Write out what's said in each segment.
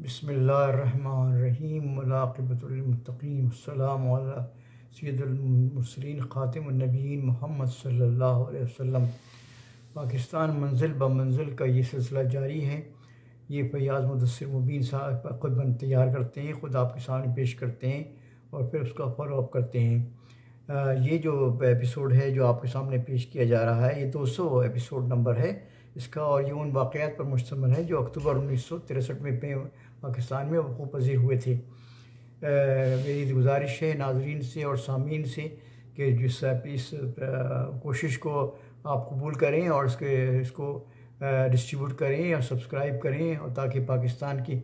بسم اللہ الرحمن الرحیم والعاقبۃ للمتقین السلام علی سید المرسلین خاتم النبیین محمد صلی اللہ علیہ وسلم۔ پاکستان منزل بمنزل کا یہ سلسلہ جاری ہے۔ یہ فیاض مدثر مبین صاحب خود تیار کرتے ہیں، خود آپ کے سامنے پیش کرتے ہیں اور پھر اس کا فالو اپ کرتے ہیں۔ یہ جو ایپیسوڈ ہے جو آپ کے سامنے پیش کیا جا رہا ہے، یہ 200 ایپیسوڈ نمبر ہے اس کا، اور یہ ان واقعات پر مشتمل ہے جو اکتوبر 1963 میں پاکستان میں وقوع پذیر ہوئے تھے۔ میری گزارش ہے ناظرین سے اور سامعین سے کہ اس کوشش کو آپ قبول کریں اور اس کو ڈسٹریبیوٹ کریں اور سبسکرائب کریں، اور تاکہ پاکستان کی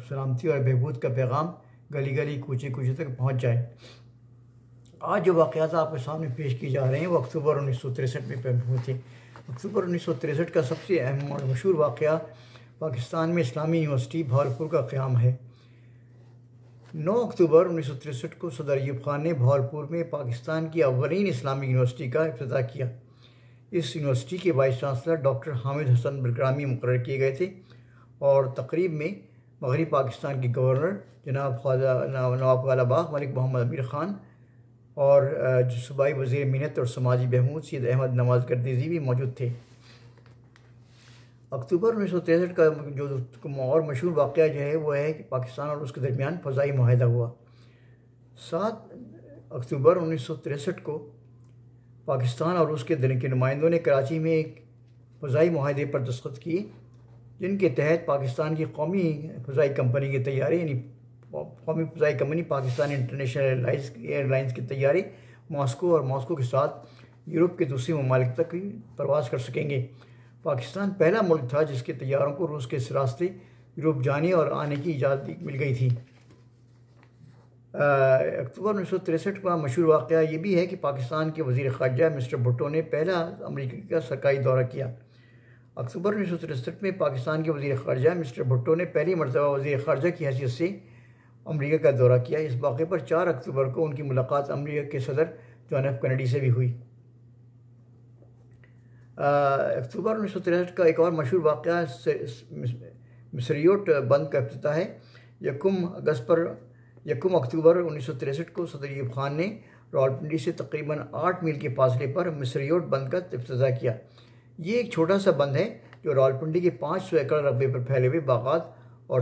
سلامتی اور بہبود کا پیغام گلی گلی کوچے کوچے تک پہنچ جائے۔ آج جو واقعات آپ کے سامنے پیش کی جا رہے ہیں وہ اکتوبر 1963 میں ہوئے تھے۔ اکتوبر 1963 کا سب سے اہم اور مشہور واقعہ پاکستان میں اسلامی یونیورسٹی بھاولپور کا قیام ہے۔ 9 اکتوبر 1963 کو صدر ایوب خان نے بھاولپور میں پاکستان کی اولین اسلامی یونیورسٹی کا افتتاح کیا۔ اس یونیورسٹی کے وائس چانسلر ڈاکٹر حامد حسن برگرامی مقرر کیے گئے تھے، اور تقریب میں مغربی پاکستان کے گورنر جناب نواب خواجہ باغ ملک محمد امیر خان اور صوبائی وزیر محنت اور سماجی بہبود سید احمد نواز گردیزی بھی موجود تھے۔ اکتوبر 1963 کا جو اور مشہور واقعہ جو ہے وہ ہے کہ پاکستان اور روس کے درمیان فضائی معاہدہ ہوا۔ 7 اکتوبر 1963 کو پاکستان اور روس کے نمائندوں نے کراچی میں ایک فضائی معاہدے پر دستخط کیے، جن کے تحت پاکستان کی قومی فضائی کمپنی کے طیارے یعنی قومی فضائی company Pakistan international air lines کے طیارے ماسکو اور ماسکو کے ساتھ یورپ کے دوسرے ممالک تک پرواز کر سکیں گے۔ پاکستان پہلا ملک تھا جس کے طیاروں کو روس کے راستے یورپ جانے اور آنے کی اجازت مل گئی تھی۔ اکتوبر 1963 کا مشہور واقعہ یہ بھی ہے کہ پاکستان کے وزیر خارجہ مسٹر بھٹو نے پہلا امریکہ کا سرکاری دورہ کیا۔ اکتوبر 1963 میں پاکستان کے وزیر خارجہ مسٹر بھٹو نے پہلی مرتبہ وزیر خارجہ کی حیثیت سے امریکہ کا دورہ کیا۔ اس موقع پر 4 اکتوبر کو ان کی ملاقات امریکہ کے صدر جان ایف کینیڈی سے بھی ہوئی۔ اکتوبر 1963 کا ایک اور مشہور واقعہ مصریوٹ بند کا افتتاح ہے۔ 1 اکتوبر 1963 کو صدر ایوب خان نے راولپنڈی سے تقریباً 8 میل کے فاصلے پر مصریوٹ بند کا افتتاح کیا۔ یہ ایک چھوٹا سا بند ہے جو راولپنڈی کے 500 ایکڑ رقبے پر پھیلے ہوئے باغات اور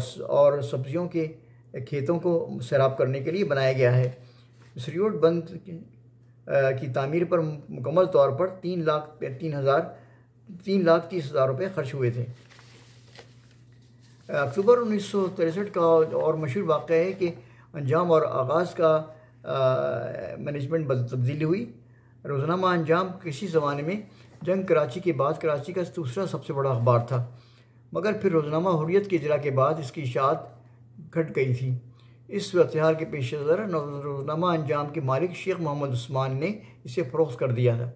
سبزیوں کے کھیتوں کو سیراب کرنے کے لیے بنایا گیا ہے۔ مصریوٹ بند کی تعمیر پر مکمل طور پر 3,30,000 روپے خرچ ہوئے تھے۔ اکتوبر 1963 کا اور مشہور واقعہ ہے کہ انجام اور آغاز کا مینجمنٹ تبدیلی ہوئی۔ روزنامہ انجام کسی زمانے میں جنگ کراچی کے بعد کراچی کا دوسرا سب سے بڑا اخبار تھا، مگر پھر روزنامہ حریت کے اجرا کے بعد اس کی اشاعت گھٹ گئی تھی۔ اس صورتحال کے پیش نظر روزنامہ انجام کے مالک شیخ محمد عثمان نے اسے فروخت کر دیا تھا،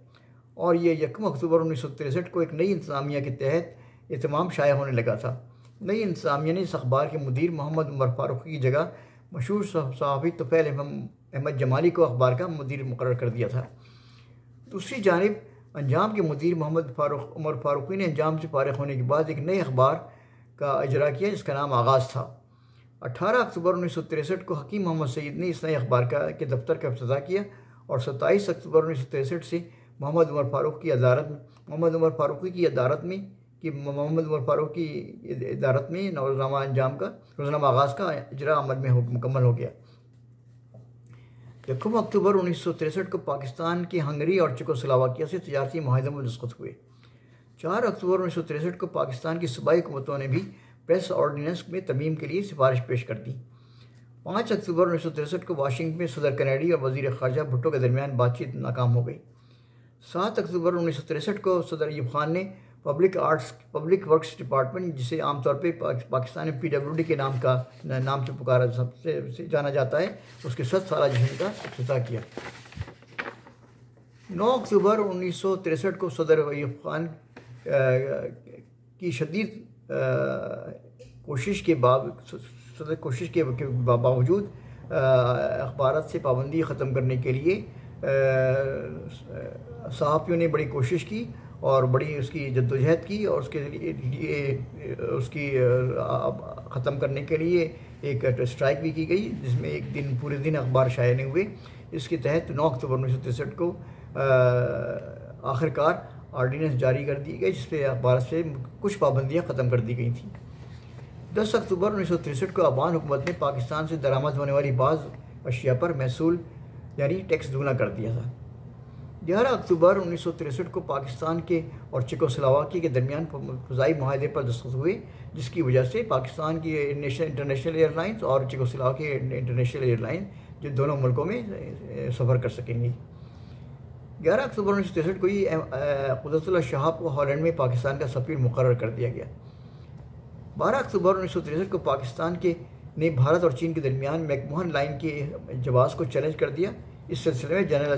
اور یہ 1 اکتوبر 1963 کو ایک نئی انتظامیہ کے تحت اہتمام شائع ہونے لگا تھا۔ نئی انتظامیہ نے اس اخبار کے مدیر محمد عمر فاروقی کی جگہ مشہور صحافی طفیل احمد جمالی کو اخبار کا مدیر مقرر کر دیا تھا۔ دوسری جانب انجام کے مدیر محمد عمر فاروقی نے انجام سے فارغ ہونے کے بعد ایک نئے اخبار کا اجرا کیا جس کا نام آغاز تھا۔ 18 اکتوبر 1963 کو حکیم محمد سعید نے اس نئے اخبار کے دفتر کا افتتاح کیا، اور 27 اکتوبر 1963 سے محمد عمر فاروقی کی ادارت میں روزنامہ آغاز کا اجرا عمل میں مکمل ہو گیا۔ 1 اکتوبر 1963 کو پاکستان کے ہنگری اور چیکوسلواکیہ سے تجارتی معاہدے میں دستخط ہوئے۔ 4 اکتوبر 1963 کو پاکستان کی صوبائی حکومتوں نے بھی پریس آرڈیننس میں ترمیم کے لیے سفارش پیش کر دی۔ 5 اکتوبر 1963 کو واشنگٹن میں صدر کینیڈی اور وزیر خارجہ بھٹو کے درمیان بات چیت ناکام ہو گئی۔ 7 اکتوبر 1963 کو صدر ایوب خان نے پبلک ورکس ڈپارٹمنٹ، جسے عام طور پہ پاکستان میں PWD کے نام سے جانا جاتا ہے، اس کے 7 سالہ جشن کا افتتاح کیا۔ 9 اکتوبر 1963 کو صدر ایوب خان کی شدید کوشش کے باوجود اخبارات سے پابندی ختم کرنے کے لیے صحافیوں نے بڑی کوشش کی، اور بڑی اس کی جدوجہد کی، اور اس کے لیے اس کی ختم کرنے کے لیے ایک اسٹرائک بھی کی گئی، جس میں ایک دن پورے دن اخبار شائع نہیں ہوئے۔ اس کے تحت 9 اکتوبر 1963 کو آخرکار آرڈیننس جاری کر دی گئی، جس پہ اخبار سے کچھ پابندیاں ختم کر دی گئی تھیں۔ 10 اکتوبر 1963 کو افغان حکومت نے پاکستان سے درآمد ہونے والی بعض اشیاء پر محصول یعنی ٹیکس دوگنا کر دیا تھا۔ 11 اکتوبر 1963 کو پاکستان کے اور چیکوسلواکیہ کے درمیان فضائی معاہدے پر دستخط ہوئے، جس کی وجہ سے پاکستان کی انٹرنیشنل ایئر لائنز اور چیکوسلواکیہ انٹرنیشنل ایئر لائنز جو دونوں ملکوں میں سفر کر سکیں گی۔ 11 اکتوبر 1963 کو ہی قدرت اللہ شہاب کو ہالینڈ میں پاکستان کا سفیر مقرر کر دیا گیا۔ 12 اکتوبر 1963 کو پاکستان نے بھارت اور چین کے درمیان میک موہن لائن کے جواز کو چیلنج کر دیا۔ اس سلسلے میں جنرل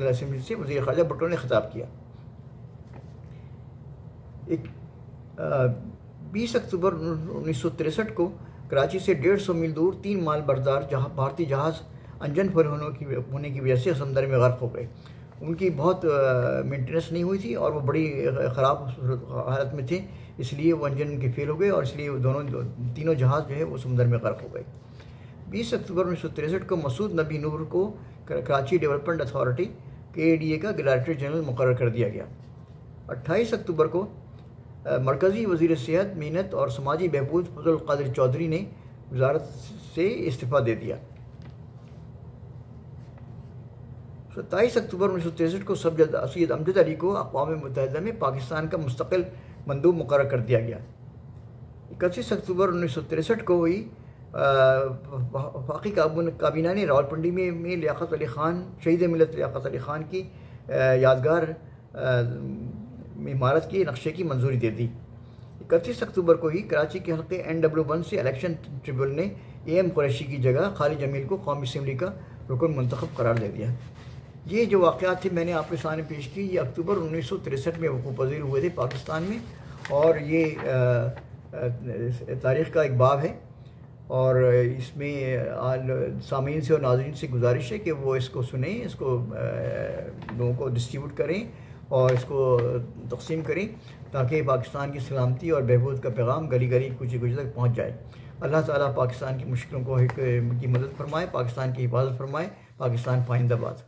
اسمبلی سے وزیر خارجہ بھٹو نے خطاب کیا۔ 20 اکتوبر 1963 کو کراچی سے 150 میل دور 3 مال بردار بھارتی جہاز انجن فیل ہونے کی وجہ سے سمندر میں غرق ہو گئے۔ ان کی بہت مینٹیننس نہیں ہوئی تھی اور وہ بڑی خراب حالت میں تھے، اس لیے وہ انجن ان کے فیل ہو گئے اور اس لیے وہ تینوں جہاز جو ہے وہ سمندر میں غرق ہو گئے۔ 20 اکتوبر 1963 کو مسعود نبی نور کو کراچی ڈیولپمنٹ اتھارٹی KADA کا ڈائریکٹر جنرل مقرر کر دیا گیا۔ 28 اکتوبر کو مرکزی وزیر صحت، محنت اور سماجی بہبود فضل القادر چودھری نے وزارت سے استعفیٰ دے دیا۔ 27 اکتوبر 1963 کو سید امجد علی کو اقوام متحدہ میں پاکستان کا مستقل مندوب مقرر کر دیا گیا۔ 31 اکتوبر 1963 کو ہوئی وفاقی کابینہ نے راولپنڈی میں لیاقت علی خان، شہید ملت لیاقت علی خان کی یادگار عمارت کے نقشے کی منظوری دے دی۔ 31 اکتوبر کو ہی کراچی کے حلقے NW1 سے الیکشن ٹریبیونل نے AM قریشی کی جگہ خالد جمیل کو قومی اسمبلی کا رکن منتخب قرار دے دیا۔ یہ جو واقعات تھے میں نے آپ کے سامنے پیش کی، یہ اکتوبر 1963 میں وقوع پذیر ہوئے تھے پاکستان میں، اور یہ تاریخ کا ایک باب ہے، اور اس میں سامعین سے اور ناظرین سے گزارش ہے کہ وہ اس کو سنیں، اس کو لوگوں کو ڈسٹریبیوٹ کریں اور اس کو تقسیم کریں، تاکہ پاکستان کی سلامتی اور بہبود کا پیغام گلی گلی کوچے کوچے تک پہنچ جائے۔ اللہ تعالیٰ پاکستان کی مشکلوں کو کی مدد فرمائے، پاکستان کی حفاظت فرمائے۔ پاکستان پائندہ باد۔